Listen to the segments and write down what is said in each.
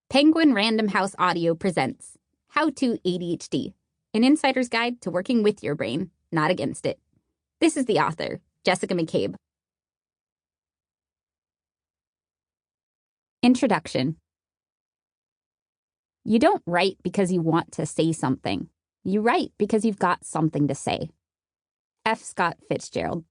Penguin Random House Audio presents How to ADHD, an insider's guide to working with your brain, not against it. This is the author, Jessica McCabe. Introduction. You don't write because you want to say something. You write because you've got something to say. F. Scott Fitzgerald.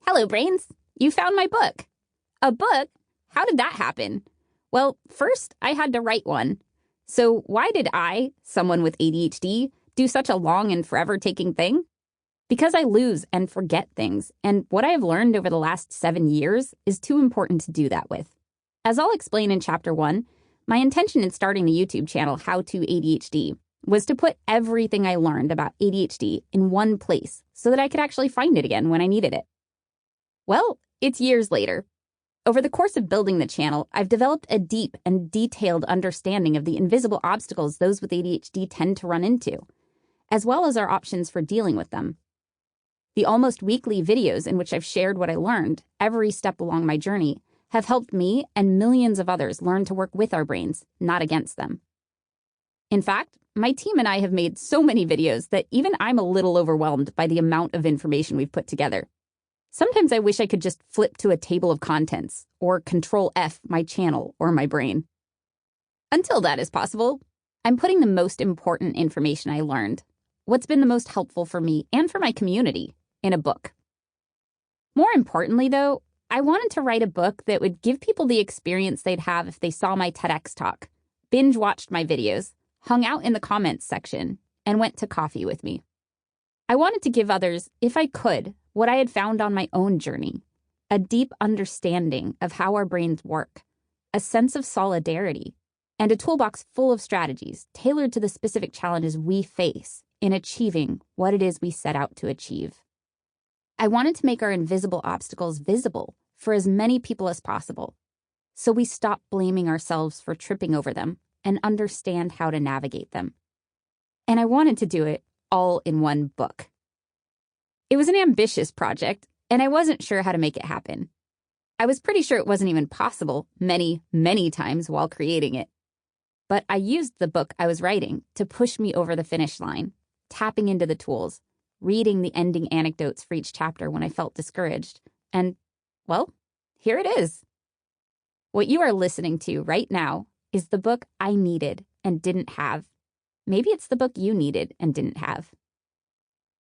Hello, brains. You found my book. A book? How did that happen? Well, first, I had to write one. So why did I, someone with ADHD, do such a long and forever-taking thing? Because I lose and forget things, and what I have learned over the last 7 years is too important to do that with. As I'll explain in Chapter 1, my intention in starting the YouTube channel How to ADHD was to put everything I learned about ADHD in one place so that I could actually find it again when I needed it. Well, it's years later. Over the course of building the channel, I've developed a deep and detailed understanding of the invisible obstacles those with ADHD tend to run into, as well as our options for dealing with them. The almost weekly videos in which I've shared what I learned every step along my journey have helped me and millions of others learn to work with our brains, not against them. In fact, my team and I have made so many videos that even I'm a little overwhelmed by the amount of information we've put together. Sometimes I wish I could just flip to a table of contents or Control F my channel or my brain. Until that is possible, I'm putting the most important information I learned, what's been the most helpful for me and for my community, in a book. More importantly, though, I wanted to write a book that would give people the experience they'd have if they saw my TEDx talk, binge-watched my videos, hung out in the comments section, and went to coffee with me. I wanted to give others, if I could, what I had found on my own journey, a deep understanding of how our brains work, a sense of solidarity, and a toolbox full of strategies tailored to the specific challenges we face in achieving what it is we set out to achieve. I wanted to make our invisible obstacles visible for as many people as possible, so we stop blaming ourselves for tripping over them and understand how to navigate them. And I wanted to do it all in one book. It was an ambitious project, and I wasn't sure how to make it happen. I was pretty sure it wasn't even possible many, many times while creating it. But I used the book I was writing to push me over the finish line, tapping into the tools, reading the ending anecdotes for each chapter when I felt discouraged, and, well, here it is. What you are listening to right now is the book I needed and didn't have. Maybe it's the book you needed and didn't have.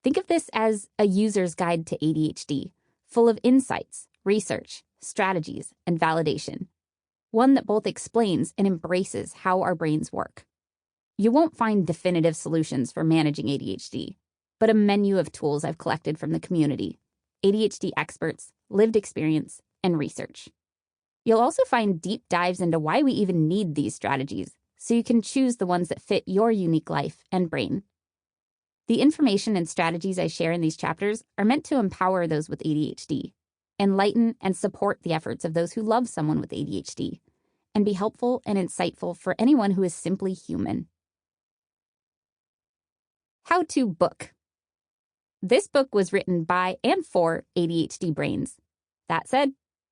Think of this as a user's guide to ADHD, full of insights, research, strategies, and validation. One that both explains and embraces how our brains work. You won't find definitive solutions for managing ADHD, but a menu of tools I've collected from the community, ADHD experts, lived experience, and research. You'll also find deep dives into why we even need these strategies, so you can choose the ones that fit your unique life and brain. The information and strategies I share in these chapters are meant to empower those with ADHD, enlighten and support the efforts of those who love someone with ADHD, and be helpful and insightful for anyone who is simply human. How to book. This book was written by and for ADHD brains. That said,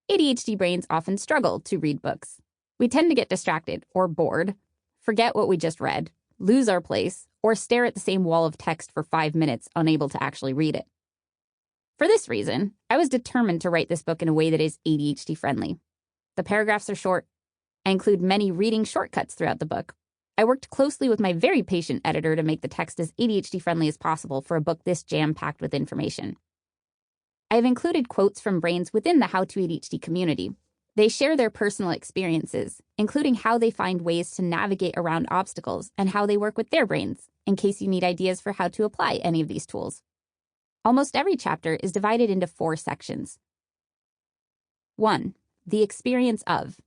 ADHD brains often struggle to read books. We tend to get distracted or bored, forget what we just read, lose our place, or stare at the same wall of text for 5 minutes, unable to actually read it. For this reason, I was determined to write this book in a way that is ADHD-friendly. The paragraphs are short. I include many reading shortcuts throughout the book. I worked closely with my very patient editor to make the text as ADHD-friendly as possible for a book this jam-packed with information. I have included quotes from brains within the How to ADHD community. They share their personal experiences, including how they find ways to navigate around obstacles and how they work with their brains, in case you need ideas for how to apply any of these tools. Almost every chapter is divided into 4 sections. 1. The experience of.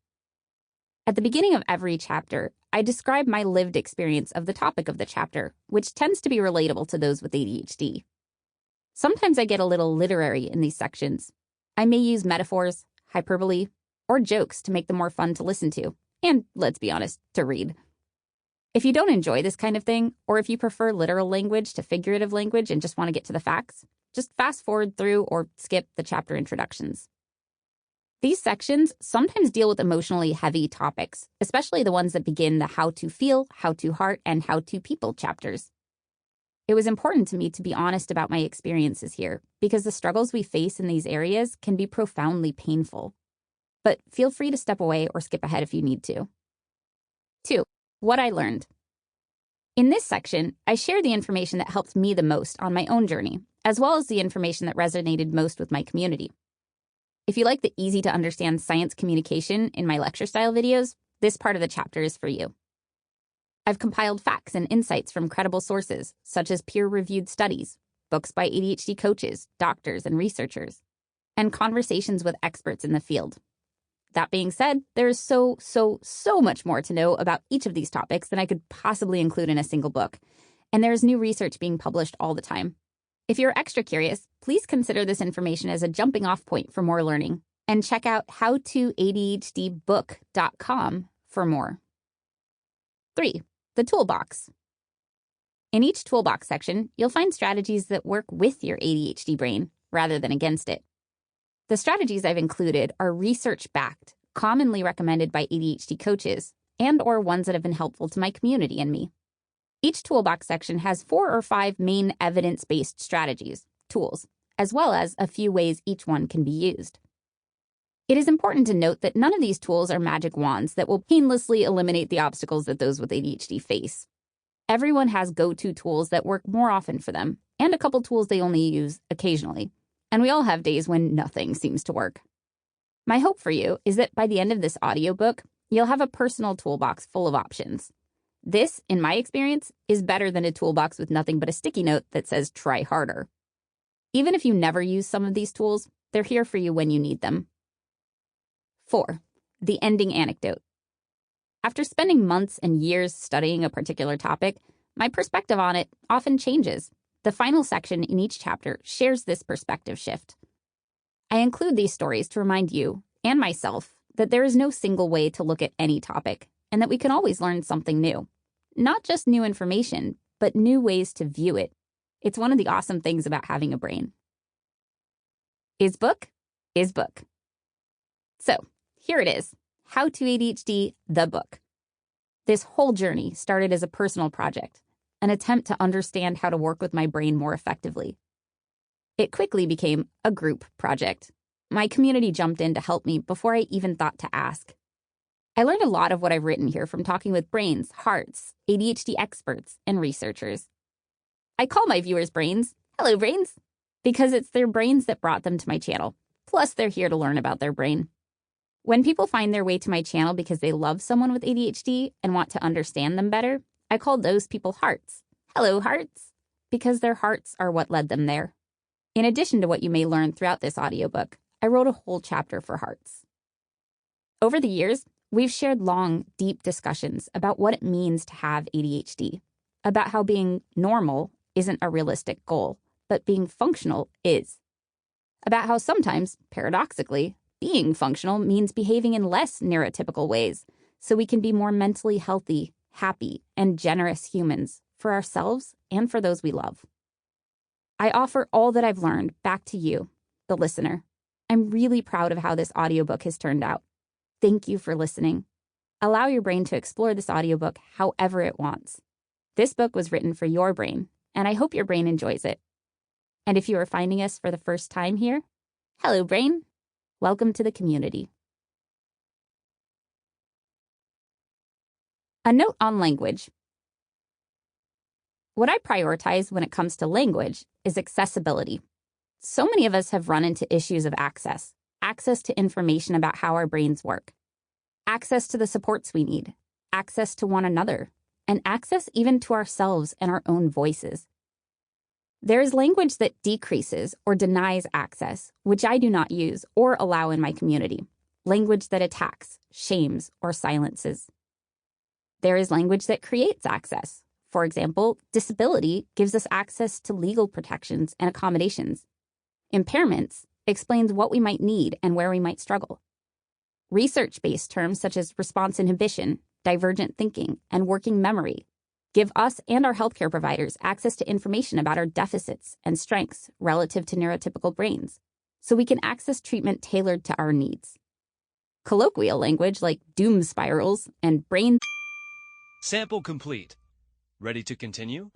At the beginning of every chapter, I describe my lived experience of the topic of the chapter, which tends to be relatable to those with ADHD. Sometimes I get a little literary in these sections. I may use metaphors, hyperbole, or jokes to make them more fun to listen to, and, let's be honest, to read. If you don't enjoy this kind of thing, or if you prefer literal language to figurative language and just want to get to the facts, just fast forward through or skip the chapter introductions. These sections sometimes deal with emotionally heavy topics, especially the ones that begin the how to feel, how to heart, and how to people chapters. It was important to me to be honest about my experiences here because the struggles we face in these areas can be profoundly painful. But feel free to step away or skip ahead if you need to. 2. What I learned. In this section, I share the information that helped me the most on my own journey, as well as the information that resonated most with my community. If you like the easy-to-understand science communication in my lecture-style videos, this part of the chapter is for you. I've compiled facts and insights from credible sources, such as peer-reviewed studies, books by ADHD coaches, doctors, and researchers, and conversations with experts in the field. That being said, there is so much more to know about each of these topics than I could possibly include in a single book, and there is new research being published all the time. If you're extra curious, please consider this information as a jumping-off point for more learning, and check out howtoadhdbook.com for more. 3. The toolbox. In each toolbox section, you'll find strategies that work with your ADHD brain rather than against it. The strategies I've included are research-backed, commonly recommended by ADHD coaches, and/or ones that have been helpful to my community and me. Each toolbox section has 4 or 5 main evidence-based strategies, tools, as well as a few ways each one can be used. It is important to note that none of these tools are magic wands that will painlessly eliminate the obstacles that those with ADHD face. Everyone has go-to tools that work more often for them, and a couple tools they only use occasionally. And we all have days when nothing seems to work. My hope for you is that by the end of this audiobook, you'll have a personal toolbox full of options. This, in my experience, is better than a toolbox with nothing but a sticky note that says try harder. Even if you never use some of these tools, they're here for you when you need them. 4. The ending anecdote. After spending months and years studying a particular topic, my perspective on it often changes. The final section in each chapter shares this perspective shift. I include these stories to remind you, and myself, that there is no single way to look at any topic, and that we can always learn something new. Not just new information, but new ways to view it. It's one of the awesome things about having a brain. Is book? Is book. So, here it is. How to ADHD, the book. This whole journey started as a personal project, an attempt to understand how to work with my brain more effectively. It quickly became a group project. My community jumped in to help me before I even thought to ask. I learned a lot of what I've written here from talking with brains, hearts, ADHD experts, and researchers. I call my viewers brains, hello brains, because it's their brains that brought them to my channel. Plus, they're here to learn about their brain. When people find their way to my channel because they love someone with ADHD and want to understand them better, I call those people hearts. Hello, hearts, because their hearts are what led them there. In addition to what you may learn throughout this audiobook, I wrote a whole chapter for hearts. Over the years, we've shared long, deep discussions about what it means to have ADHD, about how being normal isn't a realistic goal, but being functional is. About how sometimes, paradoxically, being functional means behaving in less neurotypical ways, so we can be more mentally healthy, happy, and generous humans for ourselves and for those we love. I offer all that I've learned back to you, the listener. I'm really proud of how this audiobook has turned out. Thank you for listening. Allow your brain to explore this audiobook however it wants. This book was written for your brain, and I hope your brain enjoys it. And if you are finding us for the first time here, hello, brain. Welcome to the community. A note on language. What I prioritize when it comes to language is accessibility. So many of us have run into issues of access to information about how our brains work, access to the supports we need, access to one another, and access even to ourselves and our own voices. There is language that decreases or denies access, which I do not use or allow in my community. Language that attacks, shames, or silences. There is language that creates access. For example, disability gives us access to legal protections and accommodations. Impairments explains what we might need and where we might struggle. Research-based terms such as response inhibition, divergent thinking, and working memory give us and our healthcare providers access to information about our deficits and strengths relative to neurotypical brains, so we can access treatment tailored to our needs. colloquial language like doom spirals and brain. Sample complete. Ready to continue?